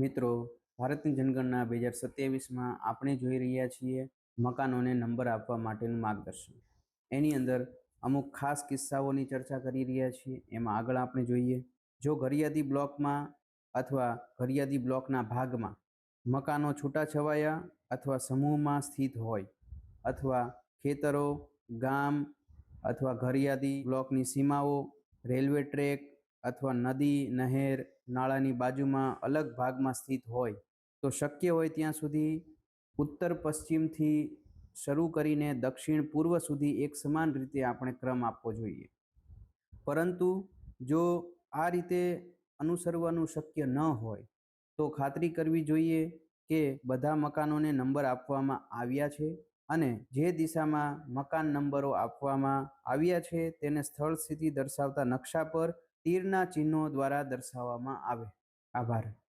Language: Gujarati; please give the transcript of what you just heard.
મિત્રો, ભારતની જનગણના 2027માં આપણે જોઈ રહ્યા છીએ મકાનોને નંબર આપવા માટેનું માર્ગદર્શન. એની અંદર અમુક ખાસ કિસ્સાઓની ચર્ચા કરી રહ્યા છીએ. એમાં આગળ આપણે જોઈએ, જો ઘરિયાદી બ્લોકમાં અથવા ઘરિયાદી બ્લોકના ભાગમાં મકાનો છૂટાછવાયા અથવા સમૂહમાં સ્થિત હોય, અથવા ખેતરો, ગામ અથવા ઘરિયાદી બ્લોકની સીમાઓ, રેલવે ટ્રેક અથવા નદી, નહેર, નાળાની બાજુમાં અલગ ભાગમાં સ્થિત હોય તો શક્ય હોય ત્યાં સુધી ઉત્તર પશ્ચિમથી શરૂ કરીને દક્ષિણ પૂર્વ સુધી એક સમાન રીતે આપણે ક્રમ આપવો જોઈએ. પરંતુ જો આ રીતે અનુસરવાનું શક્ય ન હોય તો ખાતરી કરવી જોઈએ કે બધા મકાનોને નંબર આપવામાં આવ્યા છે અને જે દિશામાં મકાન નંબરો આપવામાં આવ્યા છે તેને સ્થળ સ્થિતિ દર્શાવતા નકશા પર તીરના ચિહ્નો દ્વારા દર્શાવવામાં આવે. આભાર.